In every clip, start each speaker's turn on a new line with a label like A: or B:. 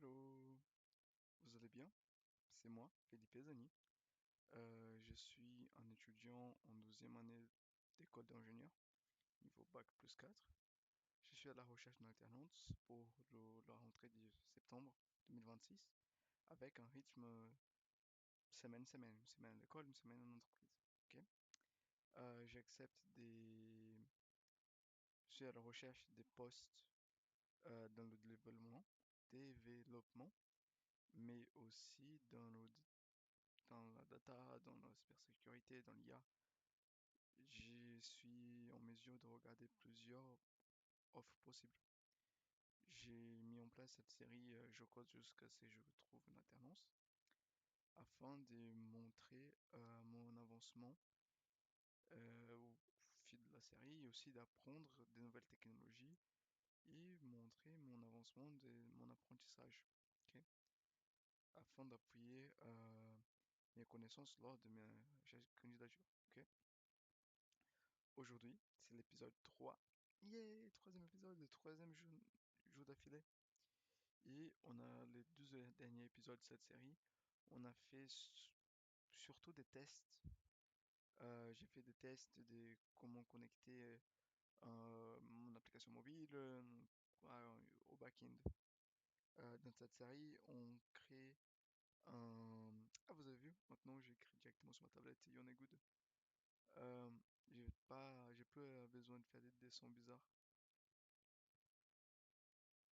A: Hello, vous allez bien? C'est moi, Felipe Zani. Je suis un étudiant en 12e année d'école d'ingénieur, niveau bac+4. Je suis à la recherche d'une alternance pour la rentrée de septembre 2026, avec un rythme semaine-semaine, une semaine à l'école, une semaine en entreprise. Ok. J'accepte Je suis à la recherche des postes dans le développement, mais aussi dans la data, dans la cybersécurité, dans l'IA. Je suis en mesure de regarder plusieurs offres possibles. J'ai mis en place cette série Je code jusqu'à ce que je trouve une alternance afin de montrer mon avancement au fil de la série et aussi d'apprendre des nouvelles technologies et montrer mon avancement de mon apprentissage, ok, afin d'appuyer mes connaissances lors de mes candidatures. Ok. Aujourd'hui, c'est l'épisode 3. Yeah, troisième épisode, le troisième jour d'affilée. Et on a les 12 derniers épisodes de cette série. On a fait surtout des tests. J'ai fait des tests de comment connecter mon application mobile au back-end. Dans cette série, on crée un... Ah, vous avez vu? Maintenant, j'écris directement sur ma tablette et on est good. Euh, j'ai plus besoin de faire des dessins bizarres.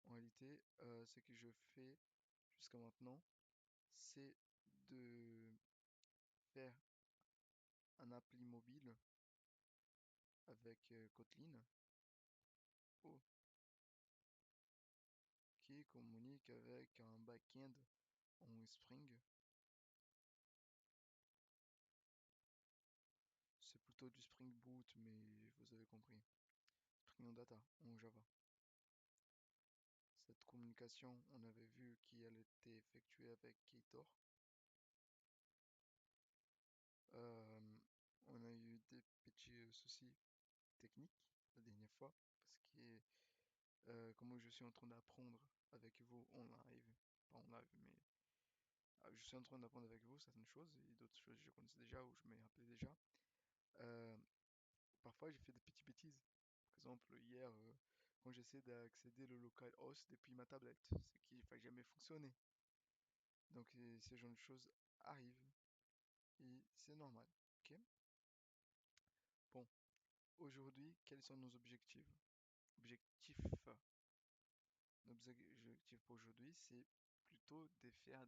A: En réalité, ce que je fais jusqu'à maintenant, c'est de faire un appli mobile avec Kotlin oh, qui communique avec un back-end en Spring. C'est plutôt du Spring Boot, mais vous avez compris. Spring en Data en Java. Cette communication, on avait vu qu'elle était effectuée avec Ktor. Euh, on a eu des petits soucis techniques la dernière fois parce que comme je suis en train d'apprendre avec vous en live, pas en live, mais je suis en train d'apprendre avec vous certaines choses et d'autres choses que je connaissais déjà ou je me rappelais déjà. Euh, Parfois, j'ai fait des petites bêtises. Par exemple, hier, quand j'essaie d'accéder le localhost depuis ma tablette, ce qui n'a jamais fonctionné. Donc, ce genre de choses arrivent et c'est normal. Ok. Bon, aujourd'hui, quels sont nos objectifs? Objectifs. Nos objectifs pour aujourd'hui, c'est plutôt de faire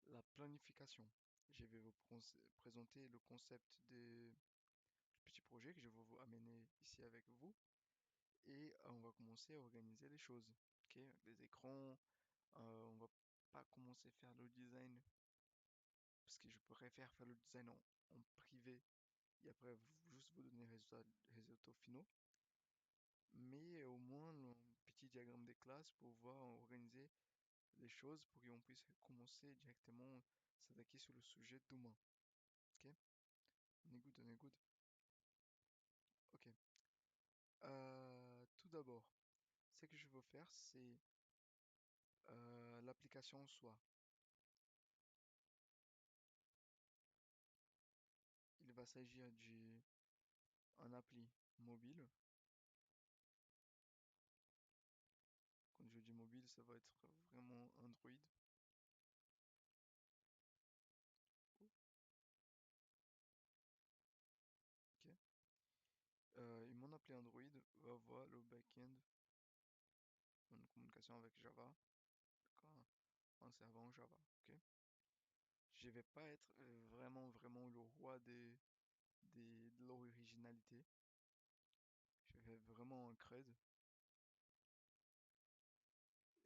A: la planification. Je vais vous présenter le concept du petit projet que je vais vous amener ici avec vous et on va commencer à organiser les choses. Ok, les écrans, on va pas commencer à faire le design parce que je préfère faire le design en privé et après juste vous donner les résultats finaux. Mais au moins un petit diagramme des classes pour pouvoir organiser les choses pour qu'on puisse commencer directement à s'attaquer sur le sujet demain. Ok? On est good, on est good. Ok. Tout d'abord, ce que je veux faire, c'est l'application en soi. Il va s'agir d'un appli mobile. Quand je dis mobile, ça va être vraiment Android. Ok. Et mon appli Android va avoir le back-end, une communication avec Java, un serveur en Java. Ok. Je vais pas être vraiment le roi de l'originalité. Je vais vraiment un cred.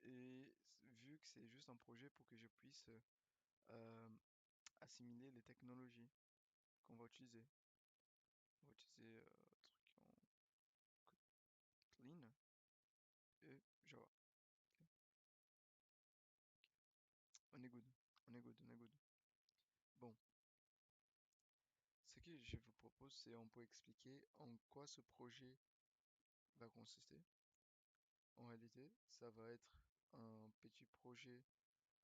A: Et vu que c'est juste un projet pour que je puisse euh, assimiler les technologies qu'on va utiliser. On va utiliser un truc en Kotlin et Java. Ok. On est good. On est good. On est good. Bon, ce que je vous propose, c'est on peut expliquer en quoi ce projet va consister. En réalité, ça va être un petit projet.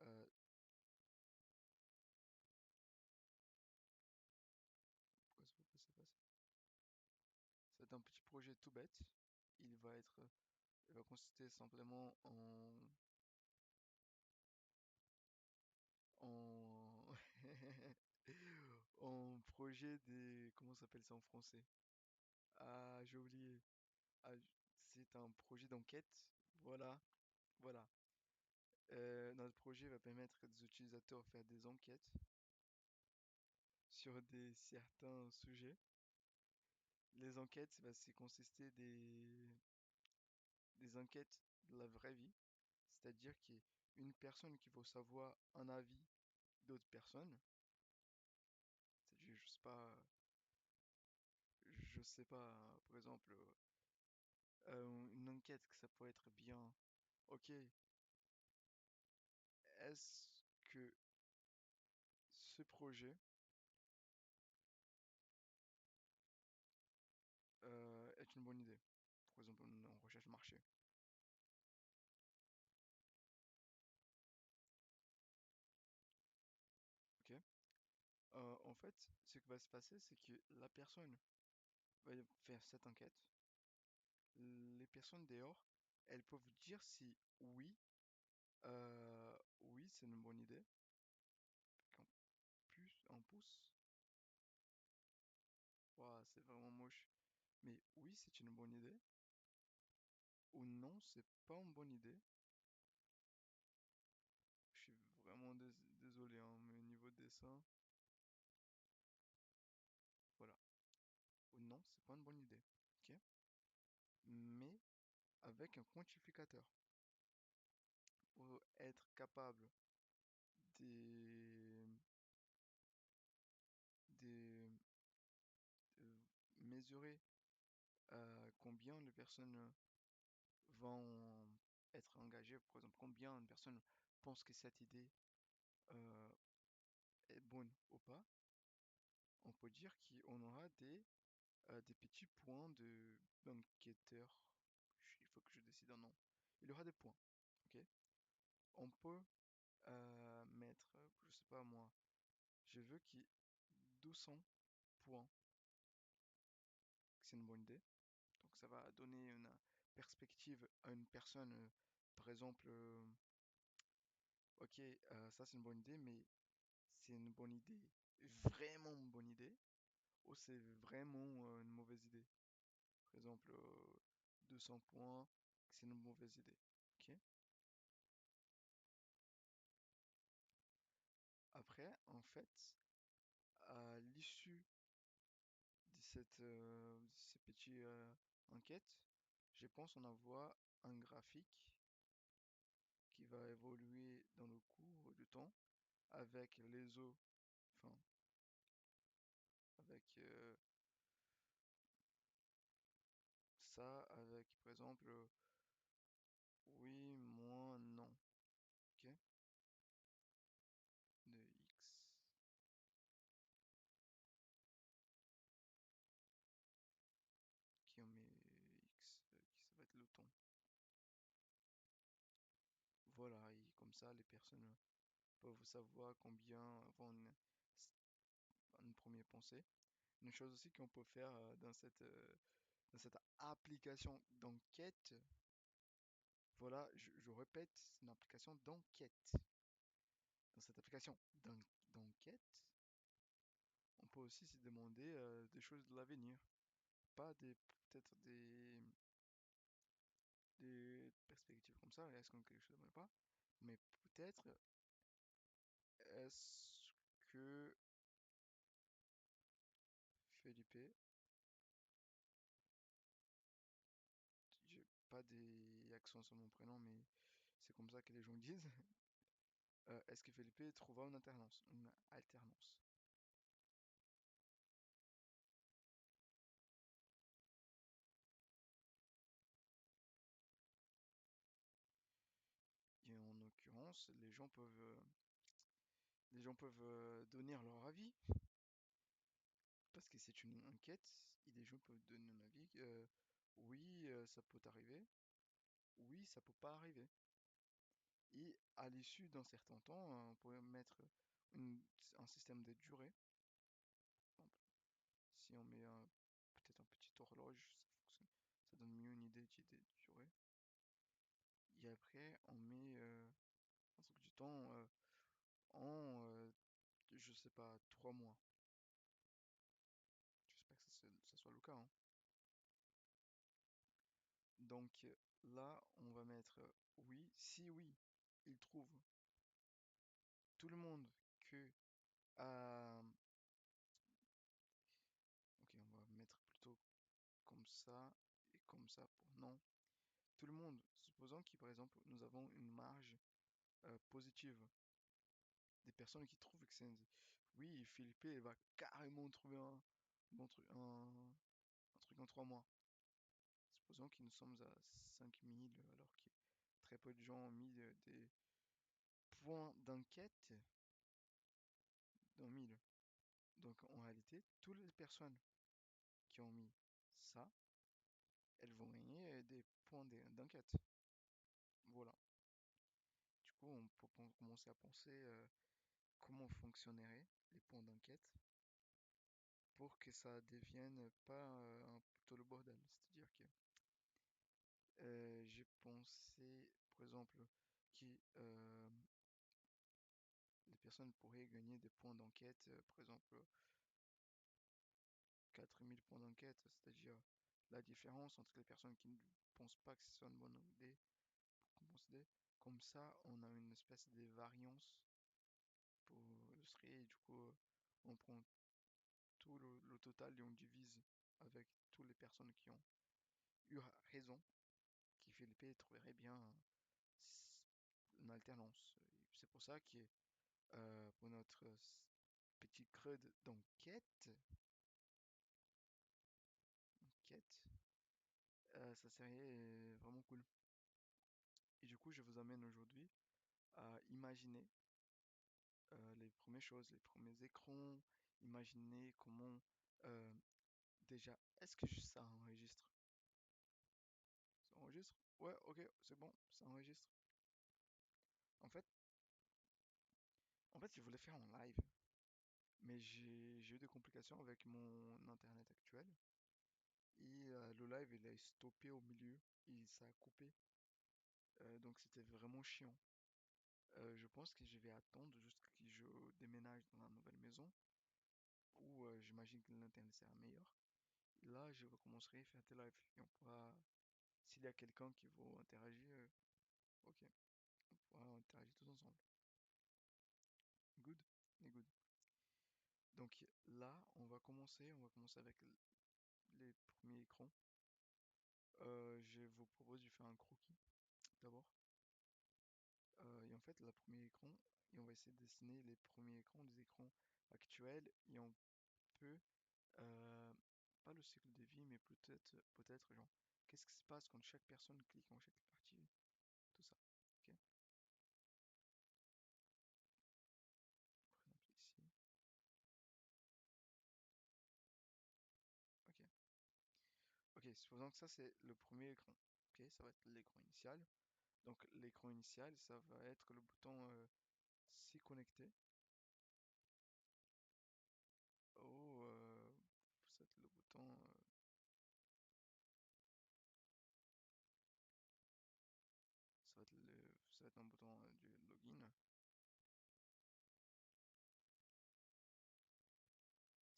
A: euh, Pourquoi ça peut pas se passer? Ça va être un petit projet tout bête. Il va être, il va consister simplement en, en projet des, comment ça s'appelle ça en français? Ah, j'ai oublié. Ah, c'est un projet d'enquête. Voilà, voilà. Notre projet va permettre aux utilisateurs de faire des enquêtes sur des certains sujets. Les enquêtes, c'est consister des enquêtes de la vraie vie, c'est-à-dire qu'il y a une personne qui veut savoir un avis d'autres personnes. C'est-à-dire, je sais pas, par exemple, une enquête que ça pourrait être bien. Ok, est-ce que ce projet est une bonne idée? Par exemple, en recherche marché. Ok? En fait, ce qui va se passer, c'est que la personne va faire cette enquête. Les personnes dehors, elles peuvent dire si oui, oui, c'est une bonne idée. En plus, en pouce, ouah, c'est vraiment moche. Mais oui, c'est une bonne idée. Ou non, c'est pas une bonne idée. Je suis vraiment désolé, hein, mais niveau dessin, voilà. Ou non, c'est pas une bonne idée. Ok? Mais avec un quantificateur pour être capable de, de, de mesurer combien de personnes vont être engagées, par exemple, combien de personnes pensent que cette idée euh, est bonne ou pas, on peut dire qu'on aura des petits points de d'enquêteur. Il faut que je décide un nom. Il y aura des points, ok? On peut mettre, je sais pas moi, je veux qu'il y ait 200 points, c'est une bonne idée. Donc ça va donner une perspective à une personne, par exemple, ok, ça c'est une bonne idée, mais c'est une bonne idée, vraiment une bonne idée, ou c'est vraiment une mauvaise idée. Par exemple, 200 points, c'est une mauvaise idée. Ok. Après, en fait, à l'issue de ces petites enquêtes, je pense on envoie un graphique qui va évoluer dans le cours du temps avec les eaux, enfin, avec ça, avec par exemple, oui, moins, non. Ok? De x qui en met x, qui ça va être le temps. Voilà, et comme ça, les personnes peuvent savoir combien vont une première pensée. Une chose aussi qu'on peut faire dans cette application d'enquête, voilà, je répète, c'est une application d'enquête. Dans cette application d'enquête, on peut aussi se demander des choses de l'avenir, pas des peut-être des perspectives comme ça, est-ce qu'on quelque chose ne pas, mais peut-être est-ce que Felipe, j'ai pas des accents sur mon prénom, mais c'est comme ça que les gens disent. Est-ce que Felipe trouva une alternance? Une alternance. Et en l'occurrence, les gens peuvent donner leur avis, parce que c'est une enquête, et les gens peuvent donner un avis. Oui, ça peut arriver. Oui, ça peut pas arriver. Et à l'issue d'un certain temps, on pourrait mettre un système de durée. Par exemple, si on met peut-être un petit horloge, ça fonctionne, ça donne mieux une idée de durée. Et après, on met un truc du temps en, je sais pas, 3 mois. J'espère que ça soit le cas, hein. Donc là, on va mettre oui. Si oui, il trouve tout le monde que... euh, ok, on va mettre plutôt comme ça et comme ça pour non. Tout le monde, supposons que par exemple, nous avons une marge positive. Des personnes qui trouvent que c'est... Oui, Philippe il va carrément trouver bon truc, un truc en 3 mois. Supposons que nous sommes à 5000 alors que très peu de gens ont mis des points d'enquête dans 1000. Donc en réalité, toutes les personnes qui ont mis ça, elles vont gagner des points d'enquête. Voilà. Du coup, on peut commencer à penser comment fonctionneraient les points d'enquête pour que ça devienne pas plutôt le bordel. C'est-à-dire que j'ai pensé, par exemple, que les personnes pourraient gagner des points d'enquête, par exemple 4000 points d'enquête, c'est-à-dire la différence entre les personnes qui ne pensent pas que ce soit une bonne idée pour compenser. Comme ça, on a une espèce de variance pour illustrer, et du coup, on prend tout le total et on divise avec toutes les personnes qui ont eu raison, qui Philippe trouverait bien une alternance. C'est pour ça que pour notre petit creux d'enquête, enquête, ça serait vraiment cool. Et du coup, je vous amène aujourd'hui à imaginer les premières choses, les premiers écrans, imaginer comment euh, déjà, est-ce que ça enregistre? Ça enregistre? Ouais, ok, c'est bon, ça enregistre. En fait, je voulais faire en live, mais j'ai eu des complications avec mon internet actuel. Et le live, il a stoppé au milieu, et ça a coupé. Donc c'était vraiment chiant. Je pense que je vais attendre jusqu'à ce que je déménage dans la nouvelle maison, où j'imagine que l'internet sera meilleur. Et là, je recommencerai à faire des lives. Et on pourra, s'il y a quelqu'un qui veut interagir, ok, on pourra interagir tous ensemble. Good? Et good. Donc là, on va commencer avec les premiers écrans. Je vous propose de faire un croquis d'abord. Et en fait, le premier écran, et on va essayer de dessiner les premiers écrans des écrans actuels. Et on peut, euh, pas le cycle de vie, mais peut-être, genre, qu'est-ce qui se passe quand chaque personne clique en chaque partie, tout ça. Ok? Par exemple ici. Ok. Ok, supposons que ça c'est le premier écran. Ok, ça va être l'écran initial. Donc l'écran initial, ça va être le bouton s'y connecter. Ou ça va être le bouton, ça va être un bouton du login.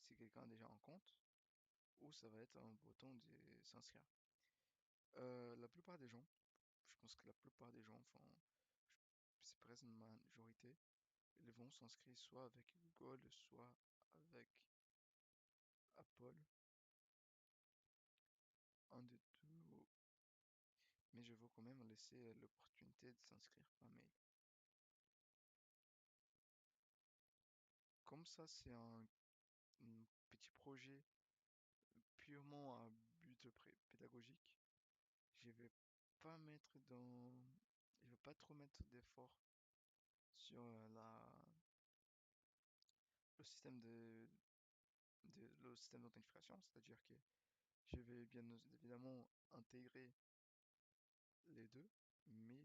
A: Si quelqu'un a déjà un compte, ou ça va être un bouton de s'inscrire. La plupart des gens, je pense que la plupart des gens, enfin, je- c'est presque une majorité, ils vont s'inscrire soit avec Google, soit avec Apple, un des deux, mais je veux quand même laisser l'opportunité de s'inscrire par mail. Comme ça, c'est un petit projet purement à but pédagogique. Je vais pas mettre dans, je vais pas trop mettre d'efforts sur le système le système d'authentification, c'est-à-dire que je vais bien évidemment intégrer les deux, mais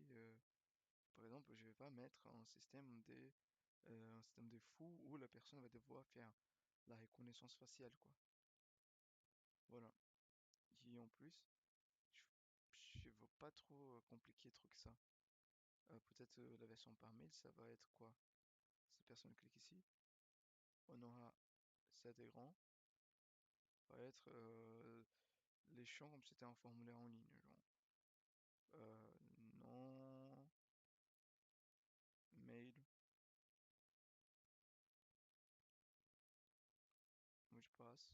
A: Par exemple, je vais pas mettre un système de fou où la personne va devoir faire la reconnaissance faciale, quoi. Voilà. Et en plus, je, je veux pas trop compliquer le truc ça. Peut-être la version par mail, ça va être quoi? Cette personne clique ici, on aura cet écran, va être les champs comme si c'était un formulaire en ligne, genre. Non, mail, mot de passe.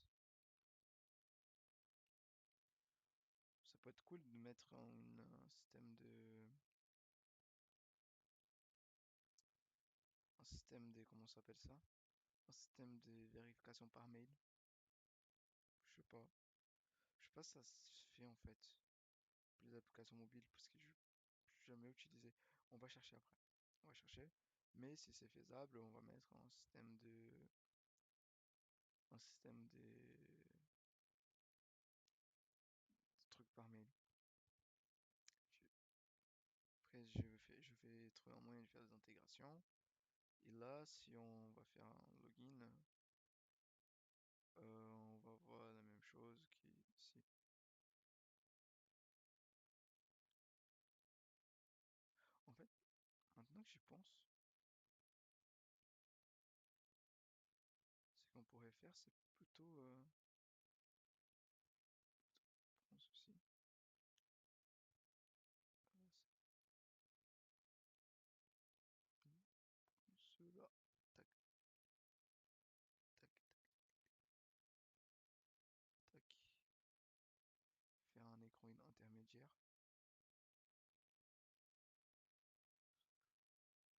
A: Ça peut être cool de mettre un système de, comment ça s'appelle ça? Un système de vérification par mail. Je sais pas. Je sais pas si ça se fait en fait pour les applications mobiles parce que je n'ai jamais utilisé. On va chercher après. On va chercher. Mais si c'est faisable, on va mettre un système de trucs par mail. Je- Après, je vais trouver un moyen de faire des intégrations. Et là, si on va faire un login, on va voir la même chose qu'ici. En fait, maintenant que j'y pense, ce qu'on pourrait faire, c'est plutôt prendre ceci, cela, tac, tac, tac, tac, faire un écran intermédiaire,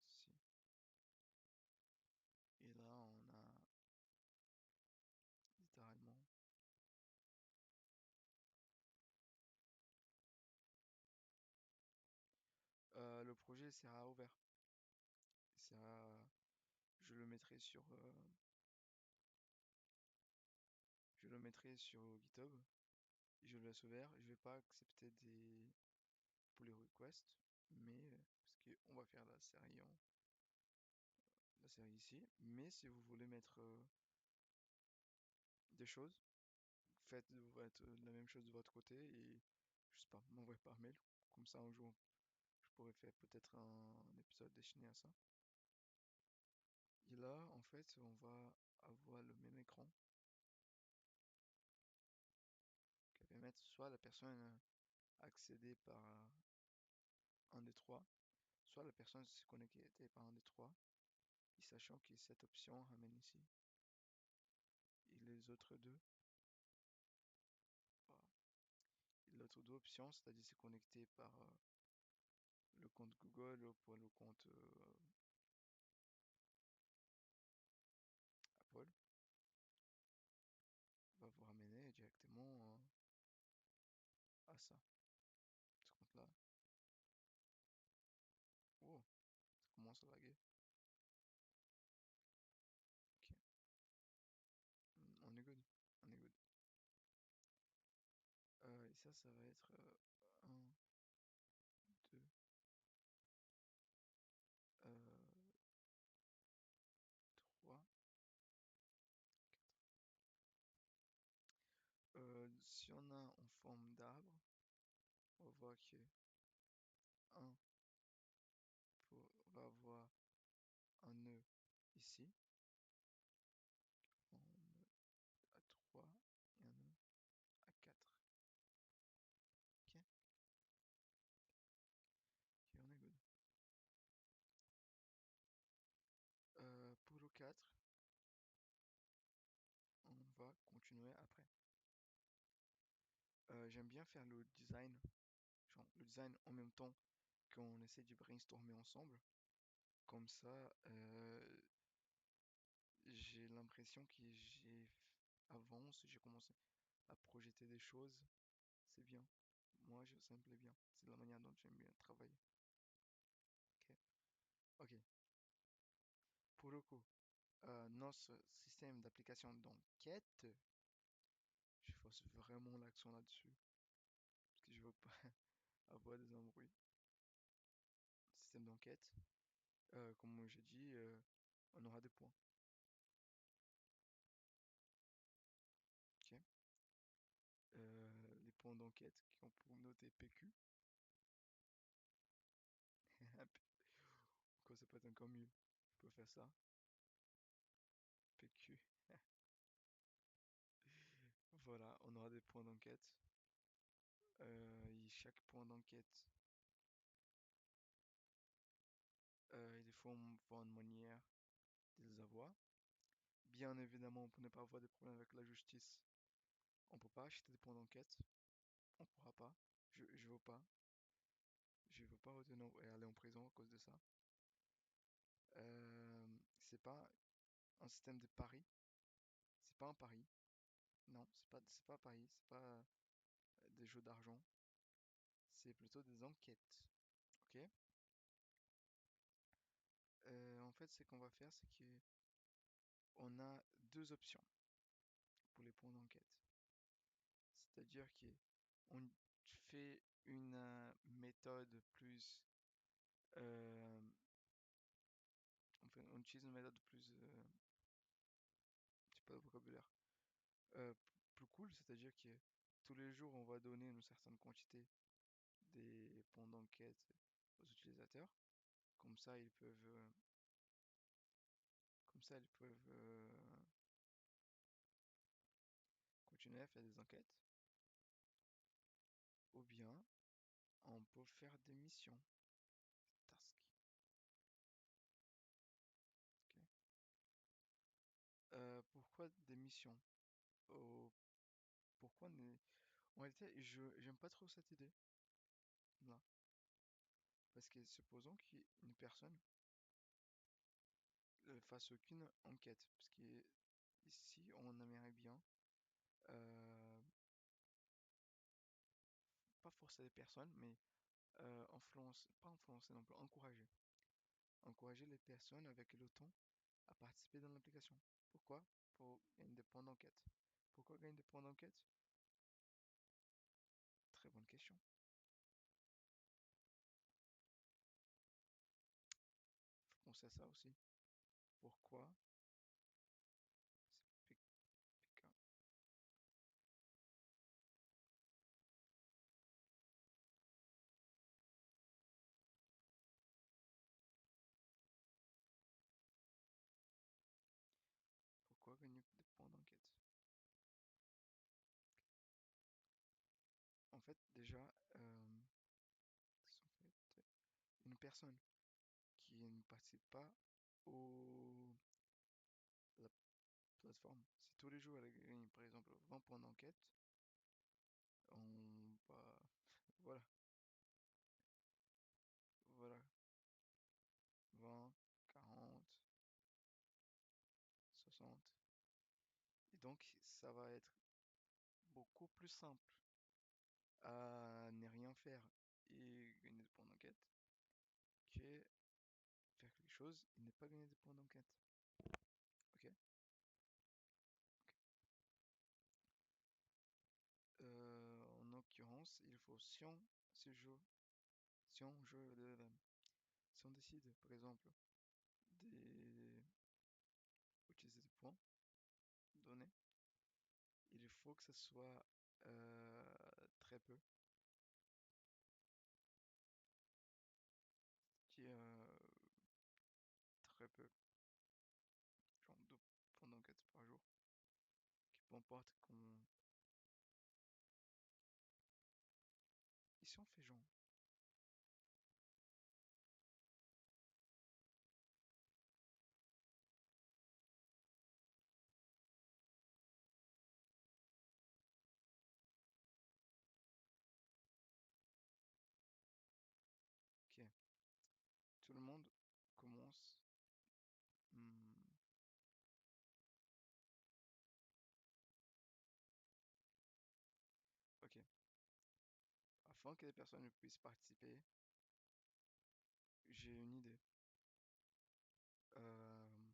A: ici. Et là, on a littéralement. Le projet sera ouvert. Ça, je le mettrai sur GitHub. Et je le laisse ouvert. Je vais pas accepter des pull requests, mais parce qu'on va faire la série ici. Mais si vous voulez mettre des choses, faites la même chose de votre côté et je sais pas, m'envoyez par mail. Comme ça, un jour, je pourrais faire peut-être un épisode destiné à ça. Et là, en fait, on va avoir le même écran qui va permettre soit la personne accéder par un des trois, soit la personne se connecter par un des trois, et sachant que cette option ramène ici. Et les autres deux, voilà. Et l'autre deux options, c'est-à-dire se connecter par le compte Google ou pour le compte Apple, va vous ramener directement à ça, ce compte-là. Oh, ça commence à laguer. Ok, on est good, on est good. Et ça va être 1, 2, 3. Si on a en forme d'arbre, on va voir que un va avoir un nœud ici, un nœud à 3 et un nœud à 4. Ok, ok, on est good. Pour le 4, on va continuer après. J'aime bien faire le design, genre le design en même temps qu'on essaie de brainstormer ensemble. Comme ça, j'ai l'impression que avance, j'ai commencé à projeter des choses. C'est bien. Moi, ça me plaît bien. C'est la manière dont j'aime bien travailler. Ok. Ok. Pour le coup, notre système d'application d'enquête, je force vraiment l'accent là-dessus. Parce que je veux pas avoir des embrouilles. système d'enquête. Comme j'ai dit, on aura des points. Ok. Les points d'enquête qui ont pour noter PQ. Quoi, ça peut être encore mieux. On peut faire ça. PQ. Voilà, on aura des points d'enquête. Chaque point d'enquête, il faut voir une manière de les avoir. Bien évidemment, pour ne pas avoir des problèmes avec la justice, on peut pas acheter des points d'enquête. On pourra pas. Je veux pas. Je veux pas retenir et aller en prison à cause de ça. C'est pas un système de paris. C'est pas un pari. Non, c'est pas un pari. C'est pas des jeux d'argent. C'est plutôt des enquêtes. Ok? En fait, ce qu'on va faire, c'est qu'on a deux options pour les points d'enquête. C'est-à-dire qu'on fait une méthode plus... euh, on utilise une méthode plus... j'ai pas de vocabulaire. Plus cool, c'est-à-dire que tous les jours, on va donner une certaine quantité des points d'enquête aux utilisateurs. Comme ça, ils peuvent, euh, comme ça, ils peuvent continuer à faire des enquêtes. Ou bien, on peut faire des missions, tasks. Ok. Pourquoi des missions? Oh, pourquoi ne- En réalité, je j'aime pas trop cette idée là, parce que supposons qu'une personne fasse aucune enquête, parce qu'ici on aimerait bien euh, pas forcer les personnes, mais pas influencer non plus, encourager les personnes avec le temps à participer dans l'application. Pourquoi? Pour gagner des points d'enquête. Pourquoi gagner des points d'enquête? Très bonne question. Faut penser à ça aussi. Pourquoi c'est PK? Pourquoi gagner des points d'enquête? En fait, déjà, en fait, une personne qui ne participe pas au, à la plateforme, si tous les jours elle gagne par exemple 20 points d'enquête, bah, voilà, voilà, 20, 40, 60. Et donc, ça va être beaucoup plus simple à ne rien faire et gagner des points d'enquête que faire quelque chose et ne pas gagner des points d'enquête. Ok? Ok. En l'occurrence, il faut si on joue si on décide, par exemple, d'utiliser des points donnés, il faut que ce soit euh, très peu, qui est très peu, genre 2 points d'enquête par jour, qui peu importe qu'on... Ici on fait genre, ok, tout le monde commence, hmm, ok, afin que les personnes puissent participer, j'ai une idée. Euh,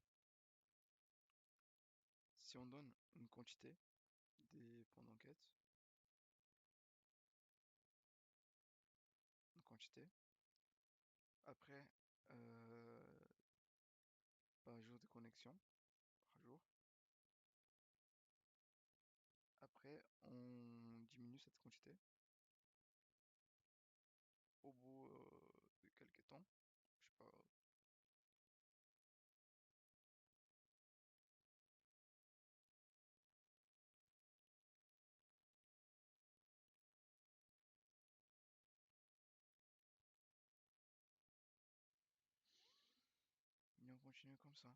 A: Si on donne une quantité des points d'enquête, une quantité, Après, euh, par jour de connexion, par jour. Après, on diminue cette quantité au bout de quelques temps. Je sais pas, et on continue comme ça.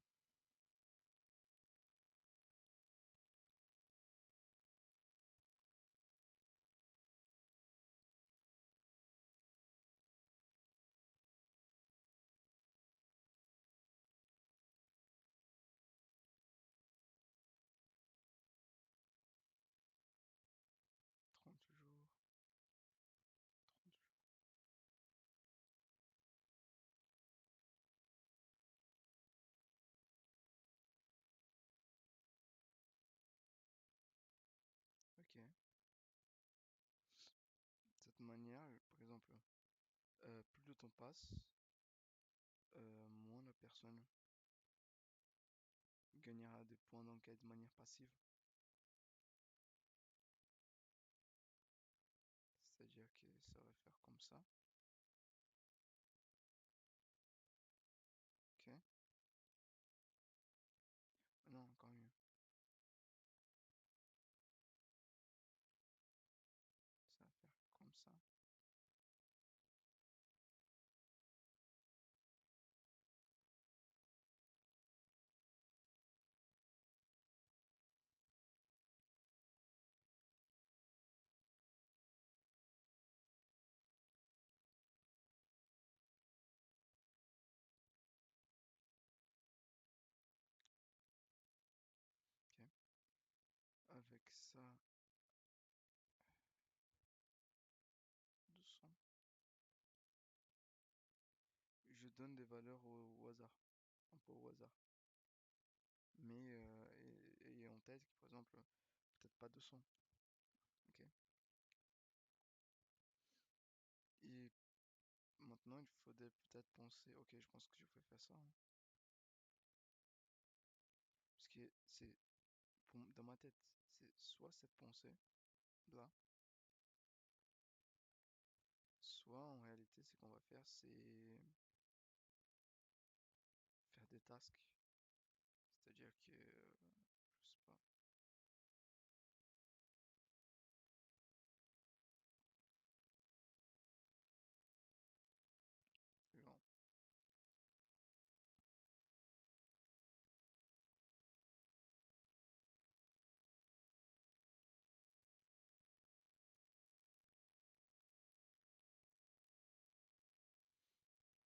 A: 30 jours, 30 jours. Ok. De cette manière, par exemple, plus le temps passe, moins la personne gagnera des points d'enquête de manière passive. C'est-à-dire que ça va faire comme ça. Ok. Non, encore mieux. Ça va faire comme ça. Ok. Avec ça, 200. Je donne des valeurs au hasard, un peu au hasard. Mais ayez en tête que, par exemple, peut-être pas 200. Ok. Et maintenant, il faudrait peut-être penser, ok, je pense que je vais faire ça, hein. Parce que c'est, dans ma tête, c'est soit cette pensée là, soit en réalité, ce qu'on va faire, c'est faire des tasks. C'est-à-dire que, je sais pas, genre,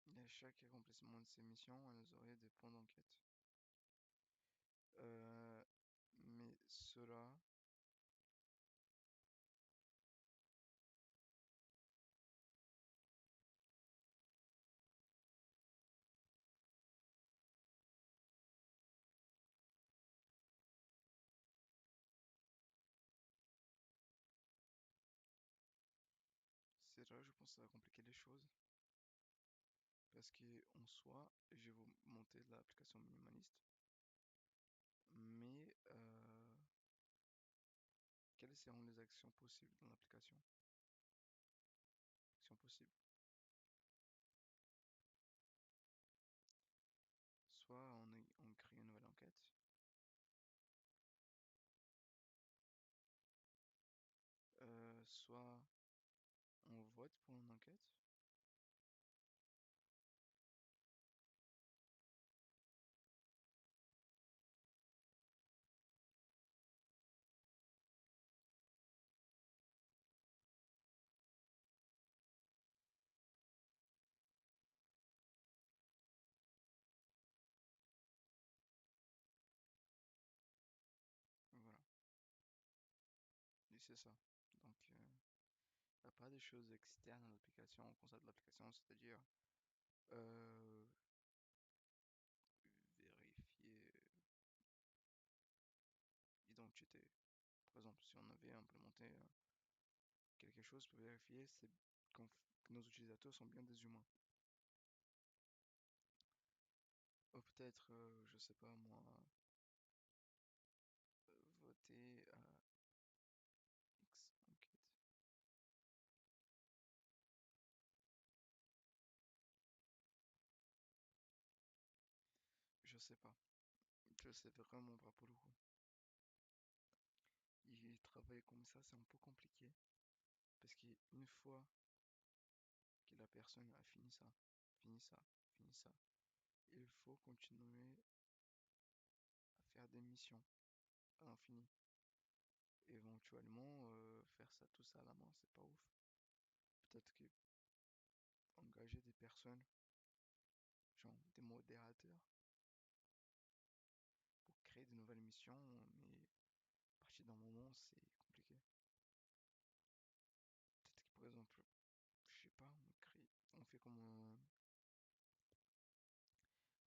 A: et à chaque accomplissement de ces missions, elles auraient des points d'enquête. Euh, mais cela, c'est là, je pense que ça va compliquer les choses. Parce qu'en soi, je vais vous monter l'application minimaliste. Mais quelles seront les actions possibles dans l'application? Actions possibles. Soit on crée une nouvelle enquête, soit on vote pour une enquête. Voilà, et c'est ça. Donc, il n'y a pas des choses externes à l'application, au concept de l'application, c'est-à-dire euh, vérifier l'identité. Par exemple, si on avait implémenté quelque chose pour vérifier que nos utilisateurs sont bien des humains. peut-être, je sais pas moi, voter à X enquête. Je sais pas. Je sais vraiment pas pour le coup. Il travaille comme ça, c'est un peu compliqué. Parce qu'une fois que la personne a fini ça, fini ça, fini ça, il faut continuer à faire des missions à l'infini. Éventuellement, faire ça tout ça à la main, c'est pas ouf. Peut-être que engager des personnes, genre des modérateurs, pour créer de nouvelles missions, mais à partir d'un moment, c'est compliqué. Peut-être que par exemple, je sais pas, on fait comme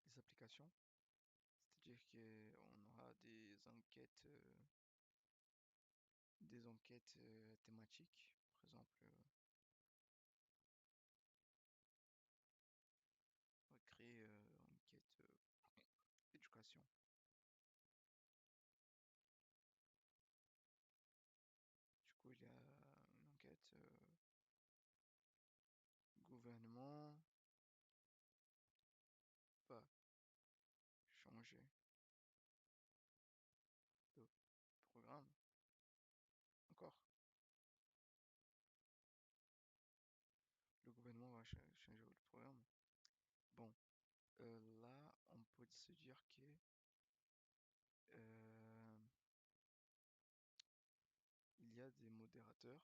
A: des applications, c'est-à-dire qu'on aura des enquêtes thématiques, par exemple, on va créer enquête éducation. Du coup, il y a une enquête gouvernement va changer de programme. Encore, le gouvernement va changer de programme. Bon, là, on peut se dire que euh, il y a des modérateurs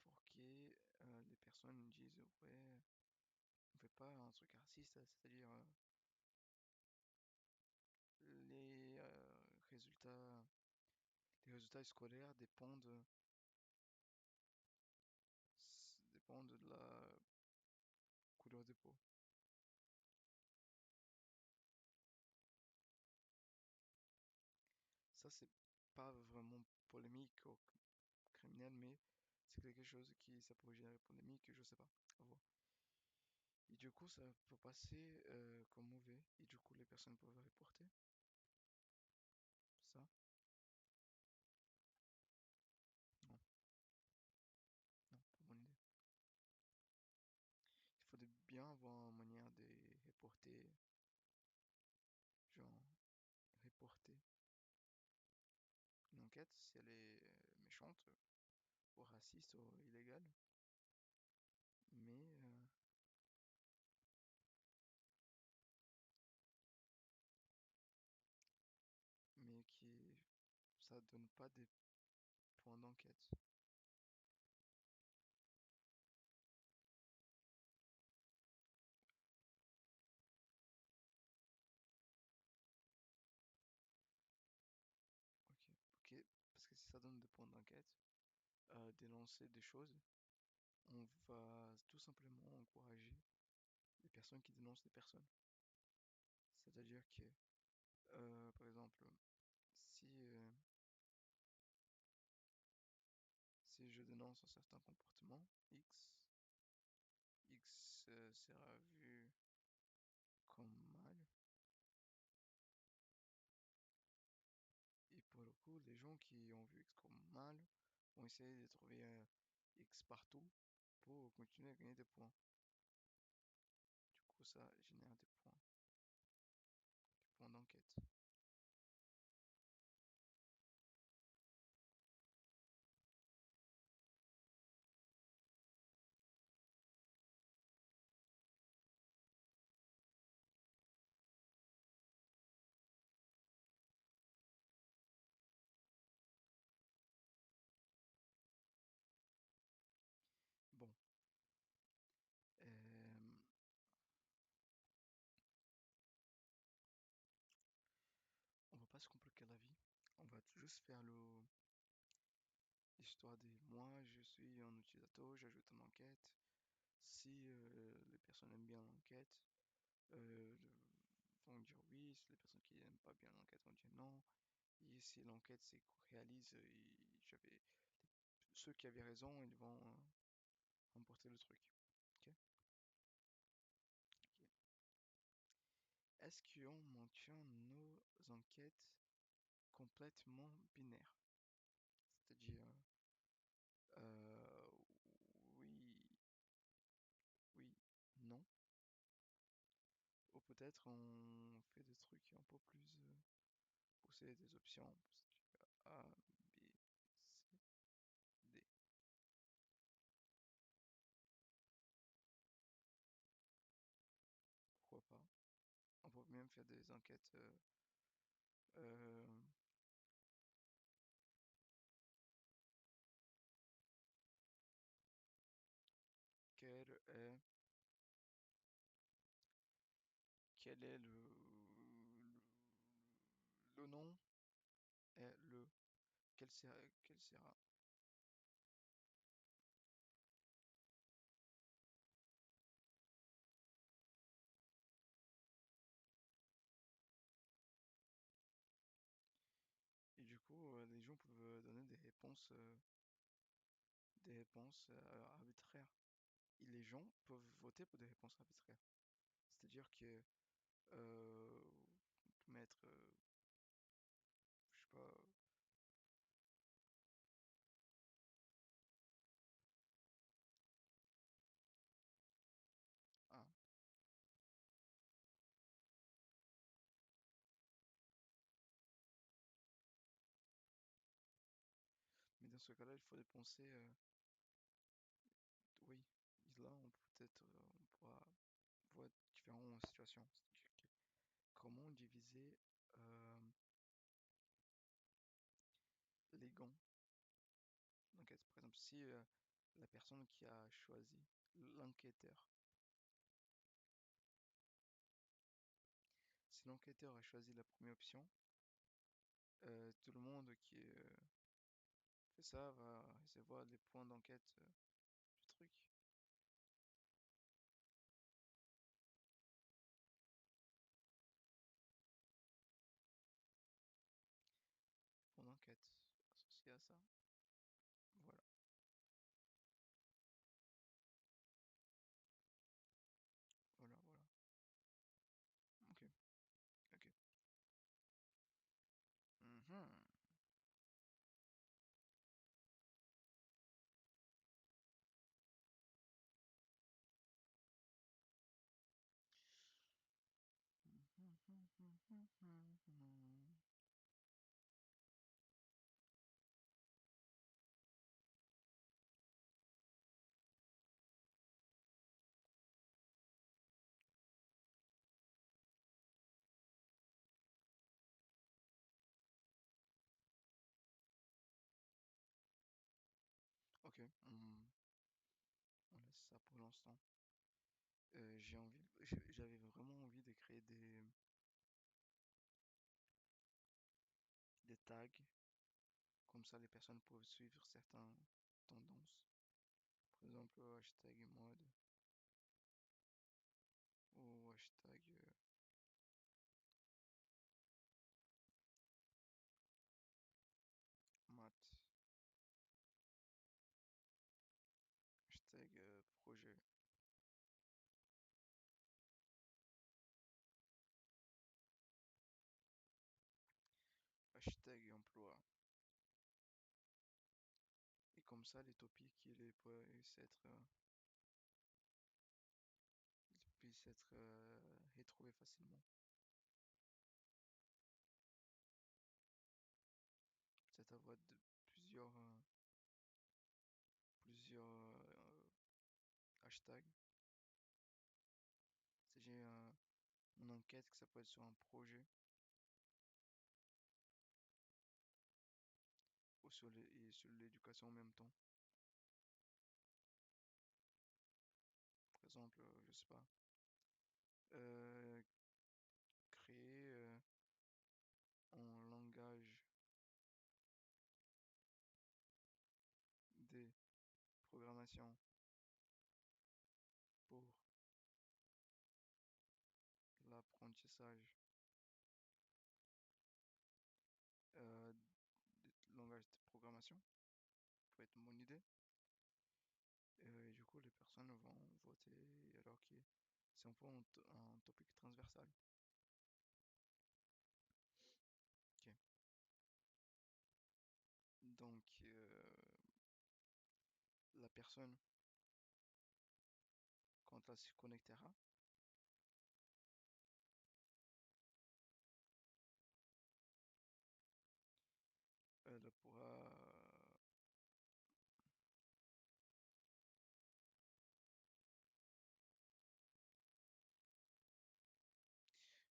A: pour que les personnes disent ouais, on fait pas un truc raciste, c'est-à-dire les résultats, les résultats scolaires dépendent de la couleur de peau. Ça, c'est pas vraiment polémique ou criminel, mais c'est quelque chose qui ça pourrait générer polémique, je sais pas. À voir. Et du coup, ça peut passer comme mauvais, et du coup, les personnes peuvent reporter ça. Non, non, pas bonne idée. Il faudrait bien avoir une manière de reporter, genre, reporter une enquête si elle est méchante ou raciste ou illégale, mais, euh, mais qui ça donne pas des points d'enquête. Ok, ok, parce que si ça donne des points d'enquête, dénoncer des choses, on va tout simplement encourager les personnes qui dénoncent des personnes. C'est-à-dire que, par exemple, si, euh, si je dénonce un certain comportement, X sera vu comme mal. Et pour le coup, les gens qui ont vu X comme mal vont essayer de trouver X partout pour continuer à gagner des points. Du coup, ça génère des points d'enquête. Bon, euh, on va pas se compliquer la vie. On va juste faire l'histoire des moi, je suis un utilisateur, j'ajoute une enquête. Si les personnes aiment bien l'enquête, euh, vont dire oui. Si les personnes qui n'aiment pas bien l'enquête vont dire non. Et si l'enquête se réalise, ceux qui avaient raison, ils vont remporter le truc. Ok. Ok. est-ce qu'on maintient nos enquêtes complètement binaires? C'est-à-dire, euh, oui, oui, non. Ou peut-être on fait des trucs un peu plus poussés, des options. A, B, C, D. Pourquoi pas? On peut même faire des enquêtes. Euh, quel est, quel est le nom est le quel sera? Et du coup, les gens peuvent donner des réponses arbitraires. Et les gens peuvent voter pour des réponses arbitraires. C'est-à-dire que euh, mettre, je sais pas, un. Mais dans ce cas-là, il faudrait penser, oui, là, on peut peut-être, on pourra voir différentes situations. C'est-à-dire que comment diviser euh, les gants? Donc, par exemple, si la personne qui a choisi, l'enquêteur, si l'enquêteur a choisi la première option, tout le monde qui fait ça va recevoir les points d'enquête du truc. Points d'enquête associés à ça. Voilà, voilà, voilà. Ok, ok. Mhm. Ok, on laisse ça pour l'instant. J'avais vraiment envie de créer des tags, comme ça les personnes peuvent suivre certaines tendances. Par exemple, hashtag mode ou hashtag maths, hashtag projet, hashtag emploi. Et comme ça, les topics, ils puissent être retrouvés facilement. Peut-être avoir plusieurs hashtags. Si j'ai une enquête que ça peut être sur un projet ou sur l'éducation en même temps. Par exemple, je sais pas, euh, créer un langage de programmation pour l'apprentissage des langages de programmation peut être mon idée. Et du coup, les personnes vont voter alors que c'est un peu un topic transversal. personne, quand elle se connectera, elle pourra...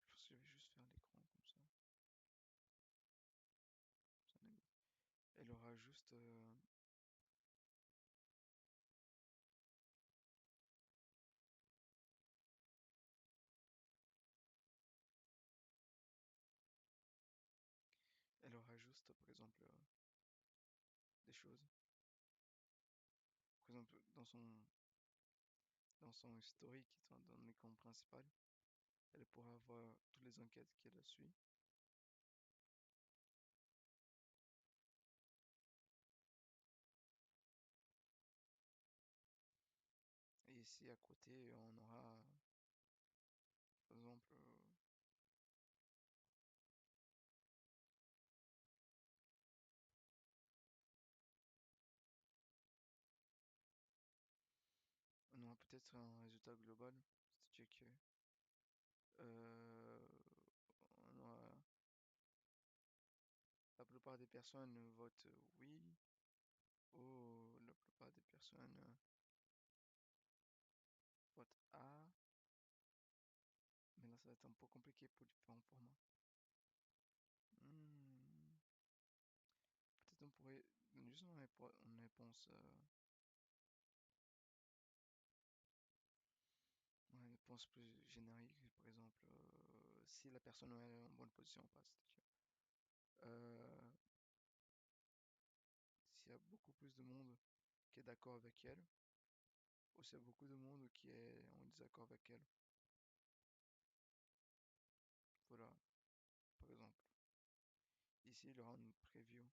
A: Je pense que je vais juste faire l'écran comme ça. Elle aura juste... elle aura juste, par exemple, des choses. Par exemple, dans son historique, dans l'écran principal, elle pourra voir toutes les enquêtes qu'elle a suivies. Et ici, à côté, on aura, par exemple, on aura peut-être un résultat global. C'est-à-dire que euh, on aura, la plupart des personnes votent oui, ou la plupart des personnes votent A. Mais là, ça va être un peu compliqué pour différents formats. Hmm, peut-être on pourrait donner juste une réponse, une réponse plus générique. Par exemple, si la personne est en bonne position ou pas. C'est-à-dire, euh, s'il y a beaucoup plus de monde qui est d'accord avec elle, ou s'il y a beaucoup de monde qui est en désaccord avec elle. Voilà, par exemple. Ici, il y aura une preview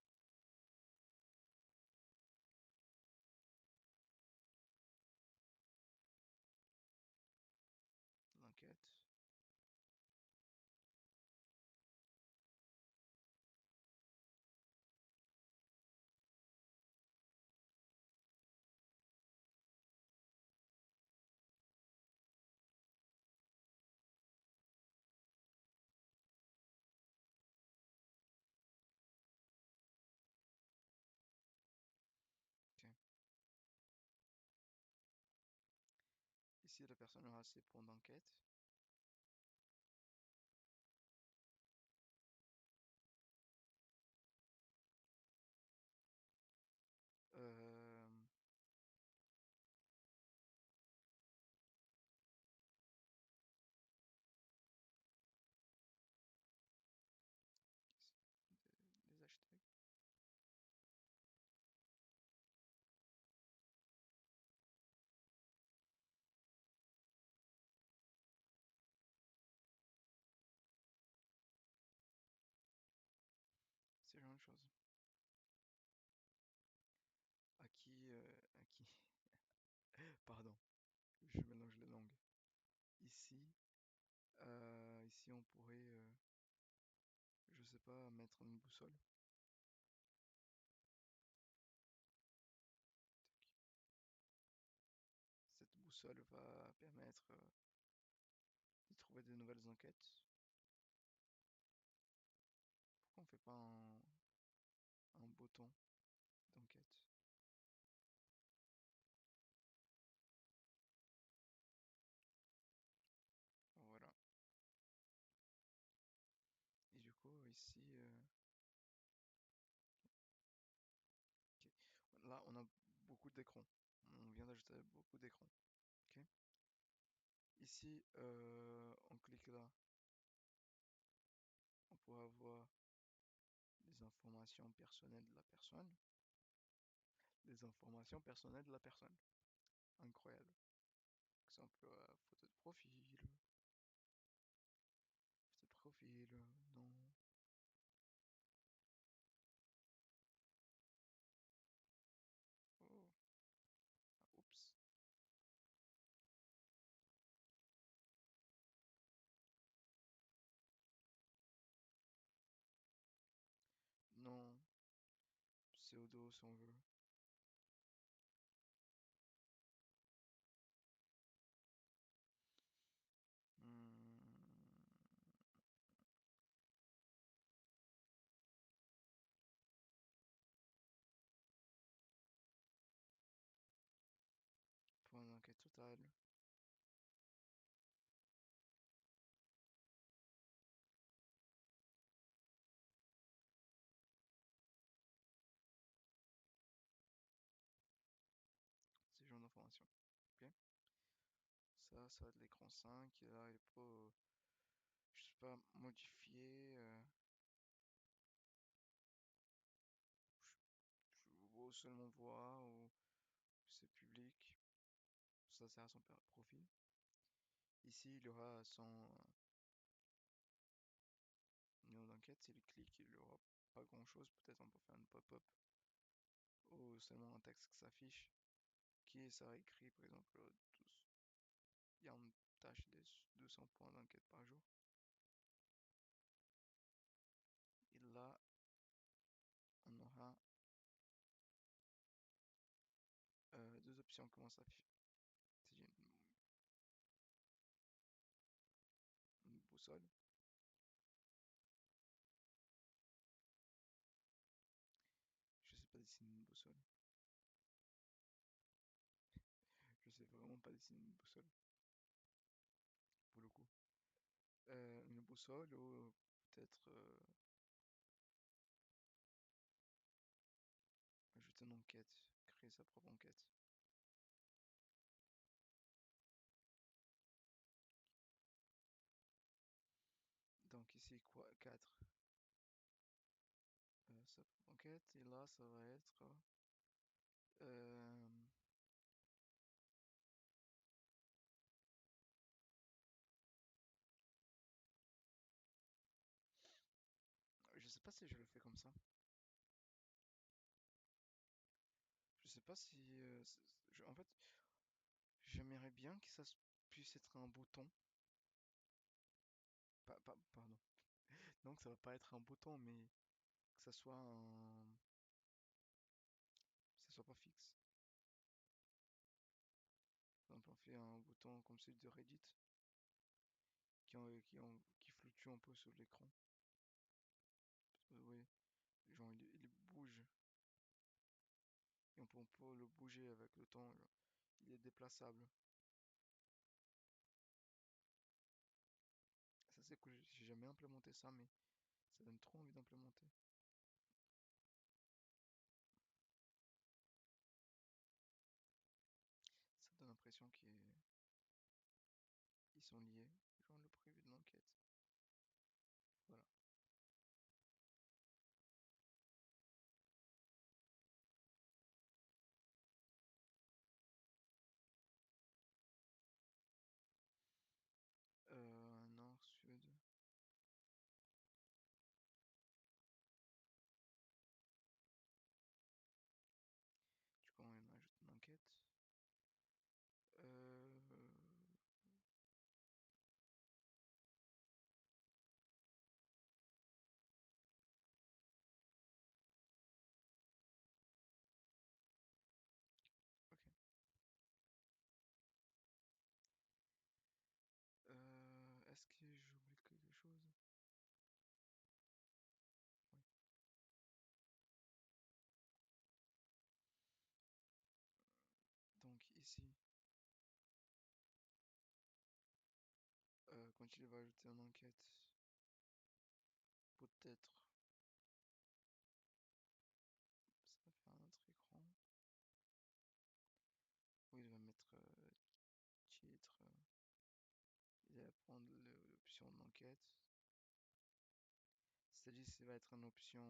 A: de l'enquête. Ok. Ici, la personne aura ses points d'enquête. Euh, les hashtags. C'est genre de choses. À qui, pardon, je mélange les langues. Ici, ici on pourrait, je sais pas, mettre une boussole. Cette boussole va permettre de trouver de nouvelles enquêtes. Pourquoi on fait pas un bouton d'enquête? Voilà. Et du coup, ici, ok. Là, on a beaucoup d'écrans. On vient d'ajouter beaucoup d'écrans. Ok. Ici, on clique là, on pourra voir les informations personnelles de la personne. Les informations personnelles de la personne. Incroyable. Par exemple, photo de profil, non, oh, ah, oups, non, pseudo si on veut. total. C'est le genre d'information. Ok. Ça va être l'écran 5. Et là, il peut, je sais pas, modifier. Je, je veux seulement voir ou c'est public. Ça sert à son profil. Ici, il y aura son numéro d'enquête. S'il clique, il n'y aura pas grand-chose. Peut-être on peut faire une pop-up ou seulement un texte qui s'affiche. Qui sera écrit, par exemple, il y a une tâche de 200 points d'enquête par jour. Et là, on aura deux options comment s'afficher. C'est une boussole. Je sais pas dessiner une boussole. Je sais vraiment pas dessiner une boussole, pour le coup. Une boussole ou peut-être ajouter une enquête, créer sa propre enquête. Donc ici, quoi, 4, sa propre enquête. Et là, ça va être euh, je sais pas si je le fais comme ça. Je sais pas si... en fait, j'aimerais bien que puisse être un bouton. Pardon. Donc ça va pas être un bouton, mais que ça soit ça soit pas fixe. Par exemple, on fait un bouton comme celui de Reddit qui fluctue un peu sur l'écran. Oui, genre il bouge et on peut le bouger avec le temps. Genre. Il est déplaçable. Ça c'est cool. J'ai jamais implémenté ça, mais ça donne trop envie d'implémenter. Ça donne l'impression qu'ils sont liés, genre le prévu de l'enquête. Voilà. Nord, sud. Du coup, on ajoute une enquête. Euh, ok. Est-ce que j'oublie quelque chose? Oui. Donc ici, quand il va ajouter une enquête, peut-être ça va faire un autre écran. Où il va mettre titre. Il va prendre l'option d'enquête. C'est-à-dire que ça va être une option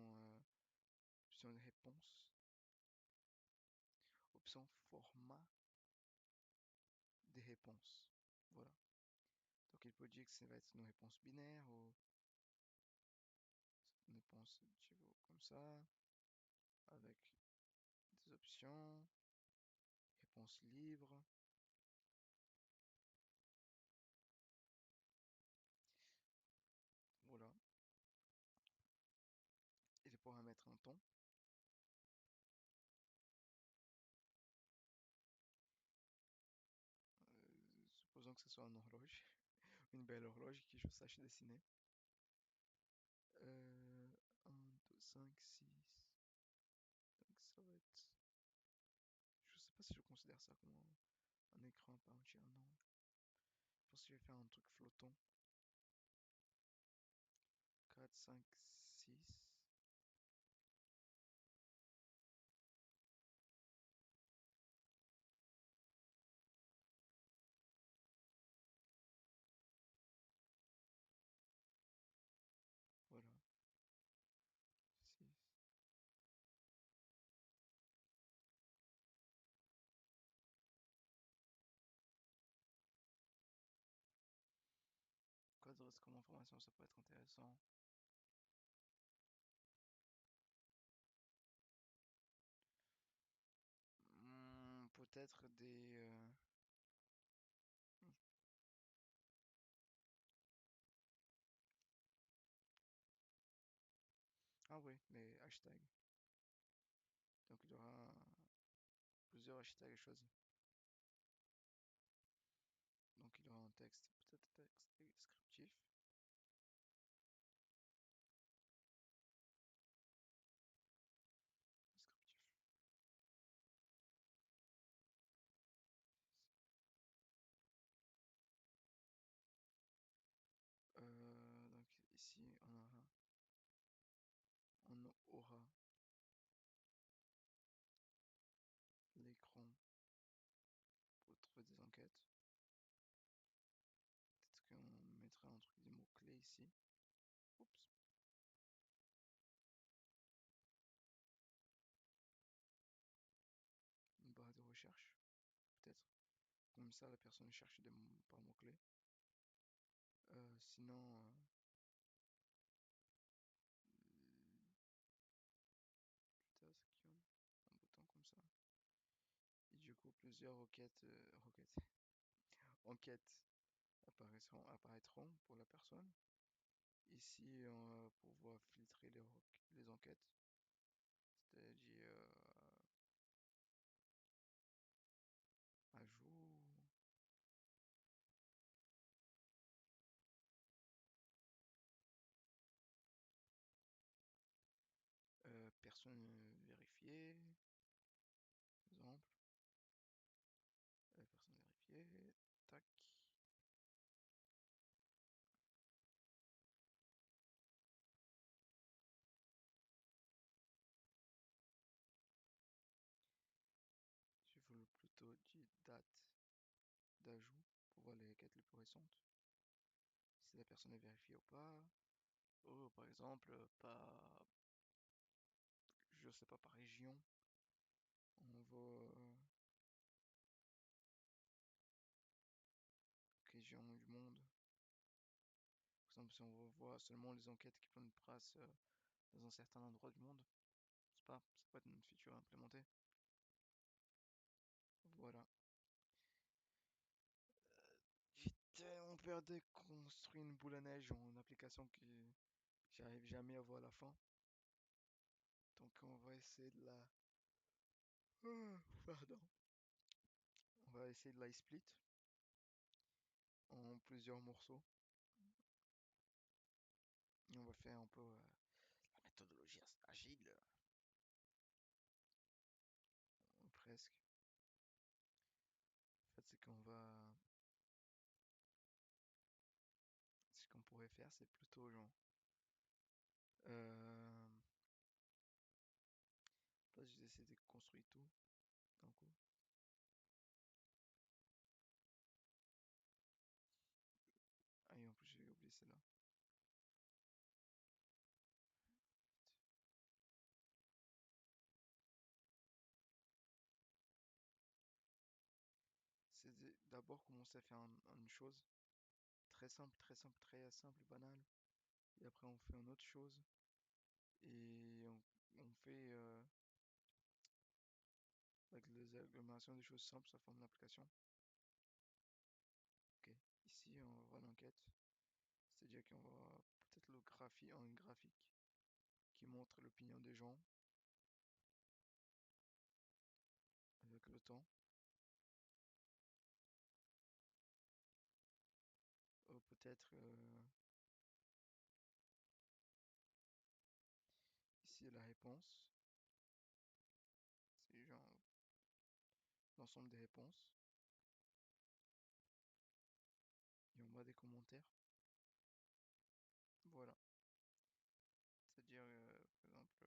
A: de réponse. Option format des réponses. Voilà. Donc il peut dire que ça va être une réponse binaire ou une réponse comme ça, avec des options, réponse libre. Voilà. Il pourra mettre un ton. Supposons que ce soit une horloge, une belle horloge que je sache dessiner. 1, 2, 5, 6. Donc ça va être... Je sais pas si je considère ça comme Un écran pas entier, non. Je pense que je vais faire un truc flottant. 4, 5, 6. Voilà. 6. Quoi d'autre comme information ça peut être intéressant? Peut-être des... hmm. Ah oui, les hashtags. Donc il y aura plusieurs hashtags choisis. Donc il y aura un texte, peut-être texte descriptif. Descriptif. Donc ici on aura l'écran pour trouver des enquêtes. Peut-être qu'on mettra un truc des mots-clés ici. Oups. Une barre de recherche, peut-être. Comme ça, la personne cherche par mots-clés. Sinon, peut-être qu'il y a un bouton comme ça. Et du coup, plusieurs enquêtes apparaîtront pour la personne. Ici, on va pouvoir filtrer les enquêtes, c'est-à-dire ajout, personne vérifiée, par exemple, personne vérifiée, tac. Je veux plutôt dire date d'ajout pour voir les quêtes les plus récentes, si la personne est vérifiée ou pas. Ou par exemple, je sais pas, par région, on va région du monde. Par exemple, si on voit seulement les enquêtes qui prennent place dans un certain endroit du monde, c'est pas, ça peut être une feature implémentée. Voilà. J'ai tellement peur de construire une boule à neige en application que j'arrive jamais à voir la fin. Donc on va essayer de la... Pardon. On va essayer de la split en plusieurs morceaux. Et on va faire un peu la méthodologie agile, presque. En fait, ce qu'on pourrait faire, c'est plutôt genre, euh, là, j'essaie de construire tout d'un coup. Ah, et en plus, j'ai oublié celle-là. C'est d'abord commencer à faire une chose très simple, très simple, banale. Et après, on fait une autre chose. Et on fait, avec les agglomérations des choses simples, ça forme l'application. Ok. Ici, on va voir l'enquête. C'est-à-dire qu'on va peut-être le graphier en une graphique qui montre l'opinion des gens avec le temps. Peut-être ici la réponse. C'est genre l'ensemble des réponses. commentaires. Voilà. C'est-à-dire, par exemple,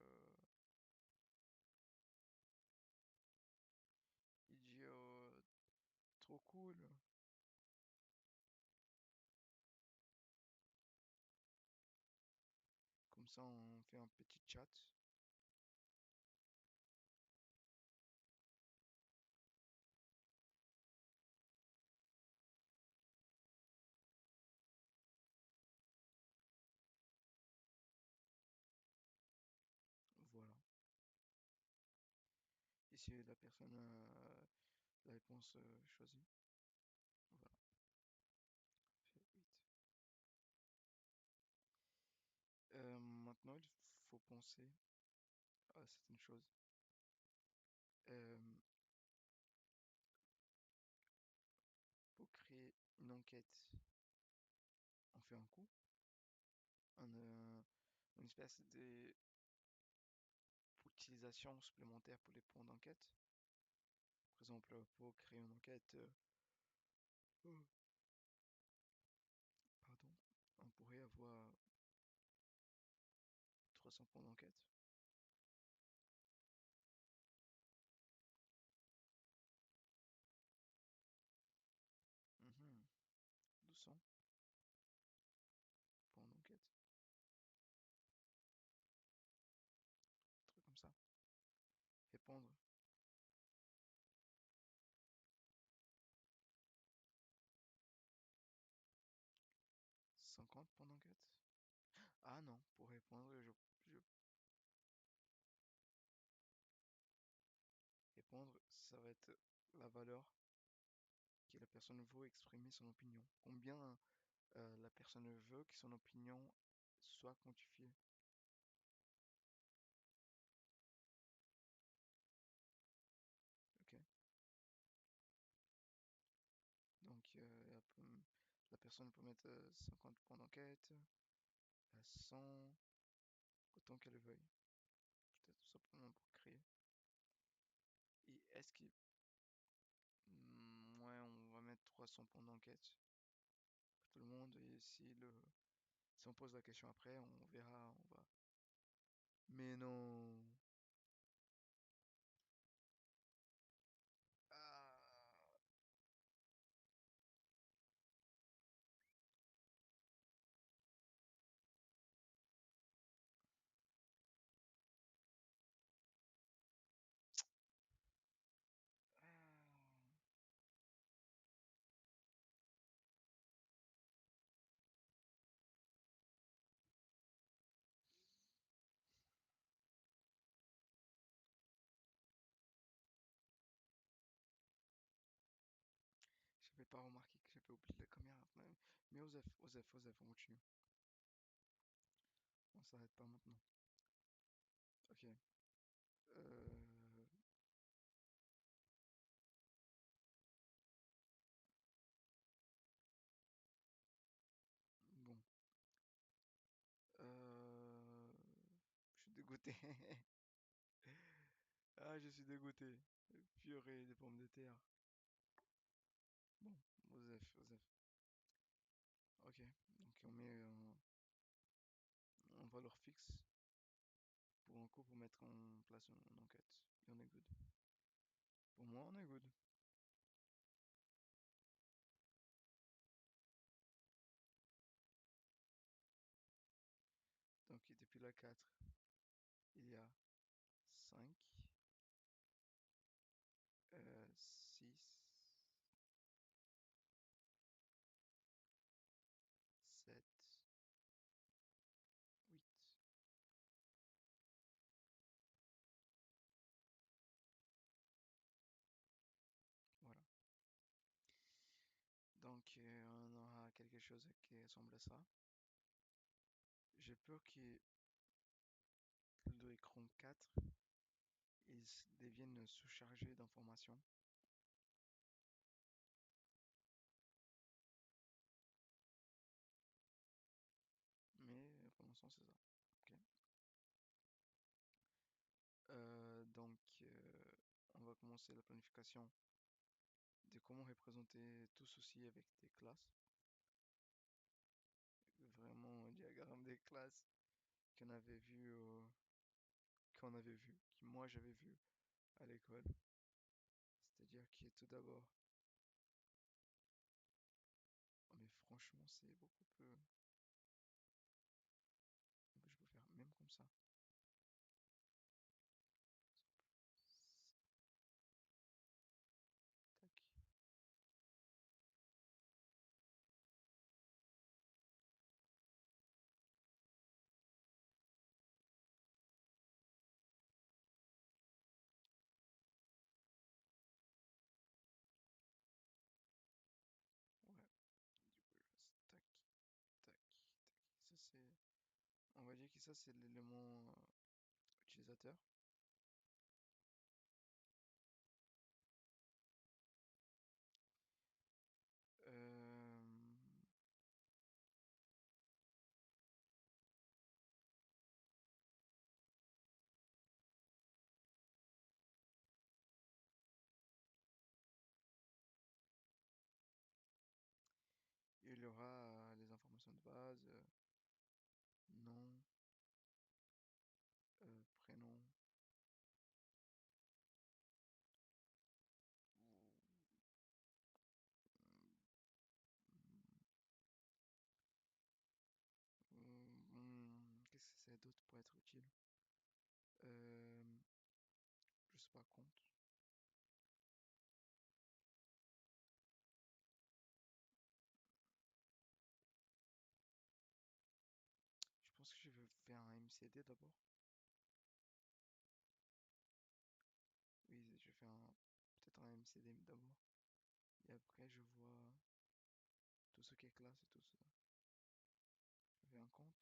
A: il dit trop cool. Comme ça, on fait un petit chat. Voilà. Et si la personne a la réponse choisie, voilà. Fait 8. Maintenant, il faut penser à certaines choses. Euh, pour créer une enquête, on fait un coup, une espèce d'utilisation supplémentaire pour les points d'enquête. Par exemple, pour créer une enquête, oh, pardon, on pourrait avoir 300 points d'enquête. Mhm, 200 points d'enquête, un truc comme ça. Répondre 50 points d'enquête. Ah non, pour répondre, répondre, ça va être la valeur que la personne veut exprimer son opinion. Combien la personne veut que son opinion soit quantifiée. Ok. Donc la personne peut mettre 50 points d'enquête, à 100, autant qu'elle veuille. Peut-être tout simplement pour créer. Et est-ce qu'il... Ouais, on va mettre 300 points d'enquête pour tout le monde. Et si on pose la question après, on verra, on va... Mais non. Ah. Ah. J'avais pas remarqué que j'avais oublié la caméra. Mais Osef, on continue. On s'arrête pas maintenant. Ok. Euh, bon. Euh, je suis dégoûté. Ah, je suis dégoûté. Purée des pommes de terre. Bon, Osef. Ok. Donc on met un valeur fixe pour un coup pour mettre en place une enquête. Et on est good. Pour moi, on est good. Donc depuis la 4, il y a 5, 6, 7, 8. Voilà. Donc on aura quelque chose qui ressemble à ça. J'ai peur que l'écran 4 devienne surchargé d'informations. Mais pour l'instant, c'est ça. Ok. Donc, on va commencer la planification de comment représenter tout ceci avec des classes. classes qu'on avait vu, que moi j'avais vu à l'école. C'est-à-dire qui est tout d'abord. Oh, mais franchement, c'est beaucoup peu. Je peux faire même comme ça. Tac. Ouais. Du coup, je fais tac, tac, tac. Ça c'est. On va dire que ça c'est l'élément utilisateur. Euh, Il y aura les informations de base, nom, prénom, qu'est-ce que c'est d'autre pour être utile? Euh, je sais pas, compte. Je pense que je vais faire un MCD d'abord. Oui, je vais faire peut-être un MCD d'abord. Et après, je vois tout ce qui est classe et tout ça. Je fais un compte.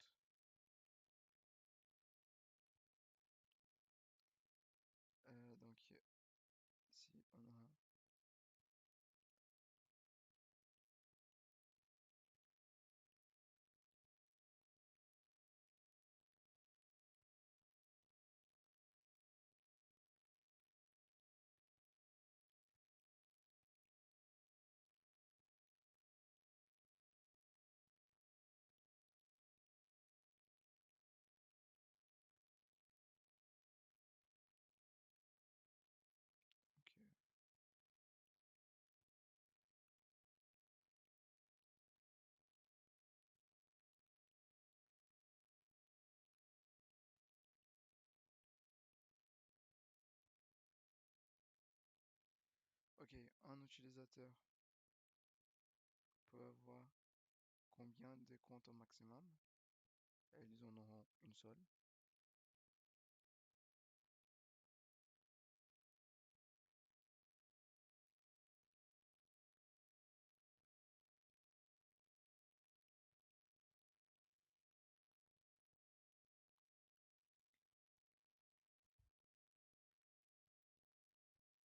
A: Donc, si on a. Ok, ok, un utilisateur peut avoir combien de comptes au maximum? Et ils en auront une seule.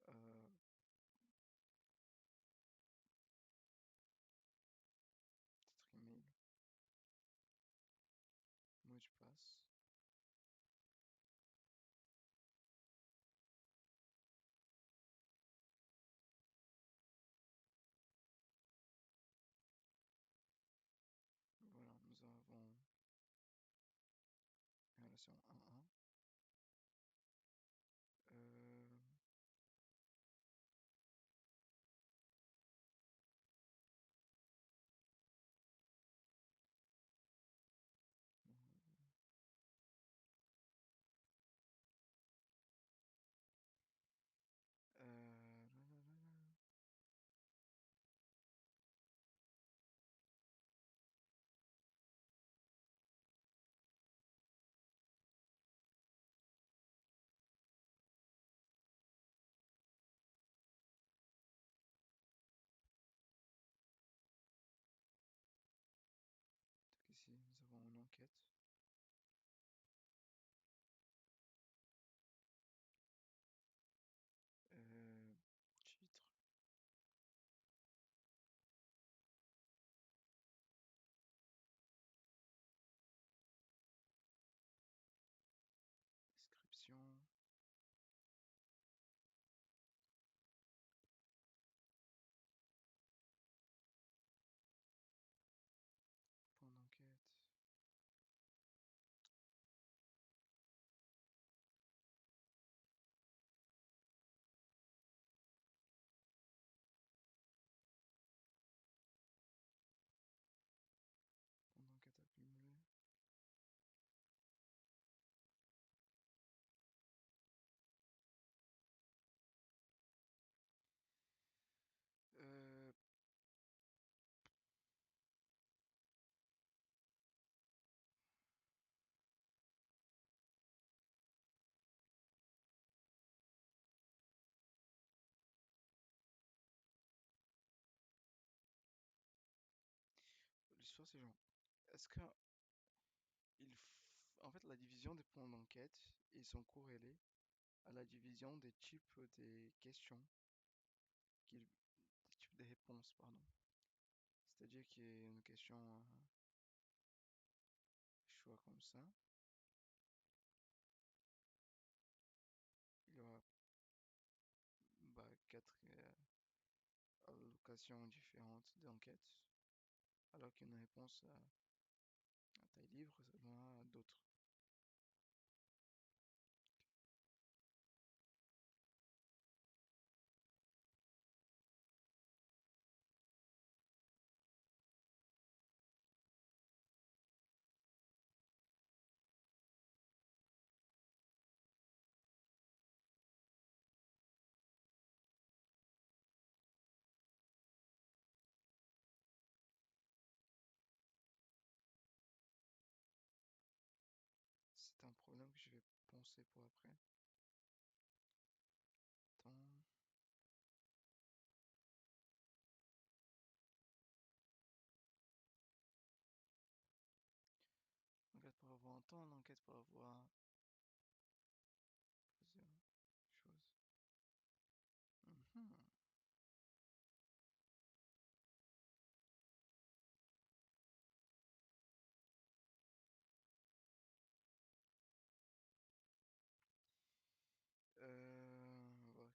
A: Euh, Peut-être email, mot de passe. Voilà, nous avons une relation 1-1. Euh, là, là, là, là. Donc ici, nous avons une enquête. Euh, Titre, description, point d'enquête. question c'est genre, est-ce que en fait la division des points d'enquête, ils sont corrélés à la division des types des questions, des types des réponses, pardon. C'est-à-dire qu'il y a une question choix comme ça, il y aura quatre allocations différentes d'enquête, alors qu'une réponse à taille libre, ça en a d'autres. C'est un problème que je vais penser pour après. Attends. Enquête pour avoir un temps, enquête pour avoir plusieurs choses. Mhm. Voilà.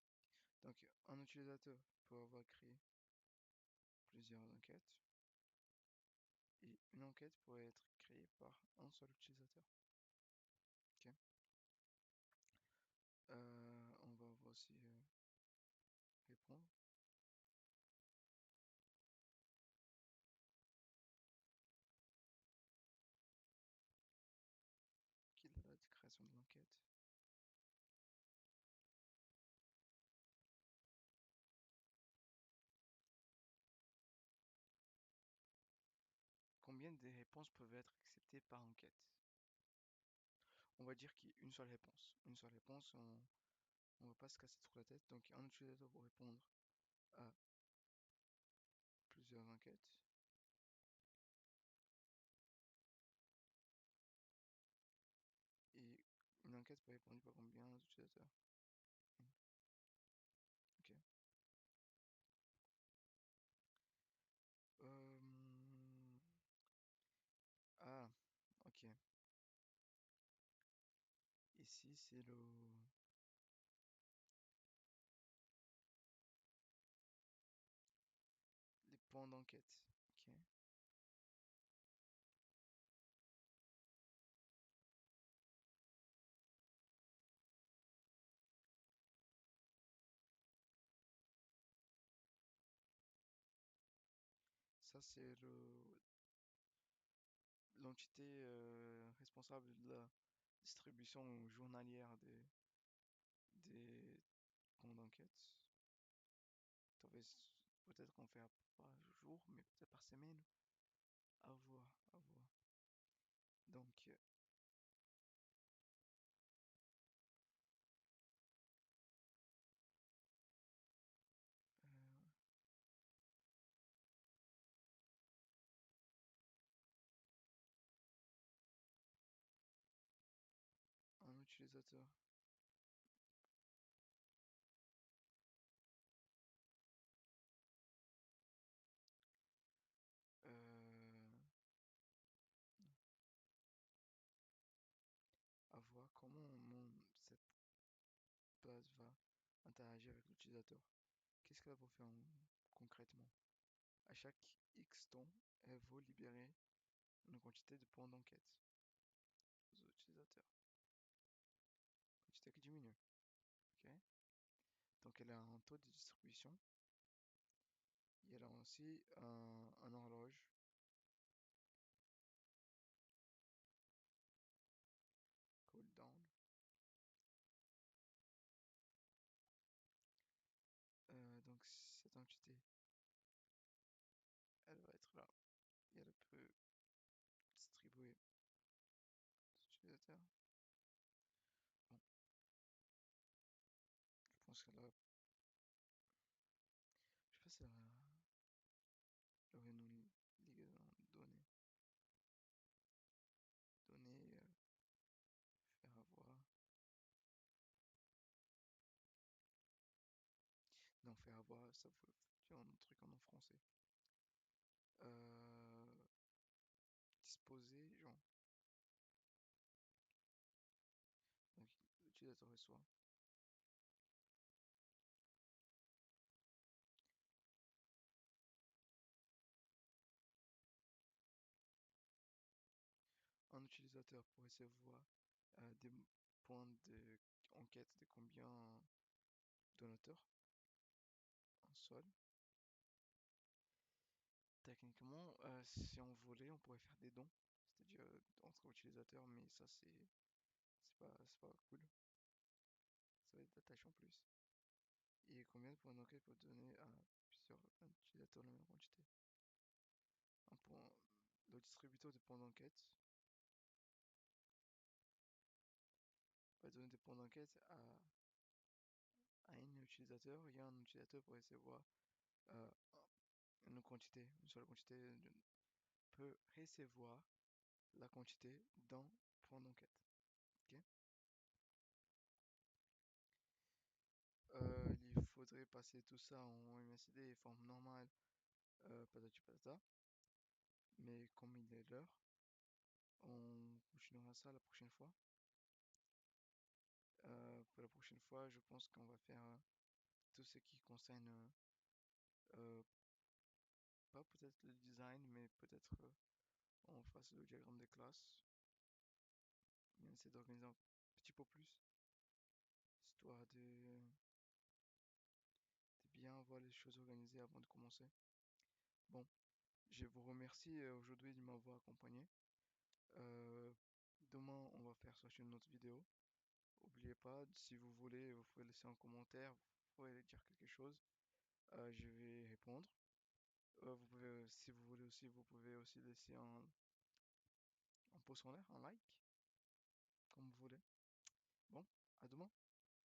A: Donc, un utilisateur peut avoir créé plusieurs enquêtes et une enquête pourrait être créée par un seul utilisateur. Ok. On va aussi répondre. Quelle est la création de l'enquête? Combien de réponses peuvent être acceptées par enquête? On va dire qu'il y a une seule réponse. Une seule réponse, on va pas se casser trop la tête. Donc, un utilisateur pour répondre à plusieurs enquêtes. Et une enquête peut répondre par combien d'utilisateurs? Ok. Euh, Ah, ok. Ici, c'est les points d'enquête. Ok. Ça, c'est l'entité responsable de la distribution journalière des points d'enquête. Peut-être qu'on fait par jour, mais peut-être par semaine. À voir, à voir. Donc, euh, un utilisateur. Euh, à voir comment cette base va interagir avec l'utilisateur. Qu'est-ce qu'elle va faire concrètement? À chaque X temps, elle va libérer une quantité de points d'enquête aux utilisateurs. Quantité qui diminue. Ok. Donc elle a un taux de distribution. Et elle a aussi un horloge. Cooldown. Donc cette entité, elle va être là. Et elle peut distribuer aux utilisateurs. Bon, je pense qu'elle a. Je sais pas si elle a une liaison de données. voir, ça veut dire un truc en français. Euh, Disposer, genre, donc l'utilisateur reçoit. Un utilisateur pour recevoir des points de enquête de combien donateurs, un seul. Techniquement, si on voulait, on pourrait faire des dons, c'est-à-dire entre utilisateurs, mais ça c'est pas cool. Ça va être de la tâche en plus. Et combien de points d'enquête peut donner à plusieurs utilisateurs la même quantité? Un point, le distributeur de points d'enquête va donner des points d'enquête à un utilisateur et un utilisateur pour recevoir euh, une quantité, une seule quantité, peut recevoir la quantité d'un point d'enquête. Ok. Il faudrait passer tout ça en MSD forme normale, patati patata. Mais comme il est l'heure, on continuera ça la prochaine fois. Pour la prochaine fois, je pense qu'on va faire tout ce qui concerne, euh, pas peut-être le design, mais peut-être on fasse le diagramme des classes. On essaie d'organiser un petit peu plus, histoire de bien voir les choses organisées avant de commencer. Bon, je vous remercie aujourd'hui de m'avoir accompagné. Euh, Demain, on va faire sortir une autre vidéo. N'oubliez pas, si vous voulez, vous pouvez laisser un commentaire, vous pouvez dire quelque chose. Je vais répondre. Vous pouvez, si vous voulez aussi, vous pouvez aussi laisser un pouce en l'air, un like, comme vous voulez. Bon, à demain.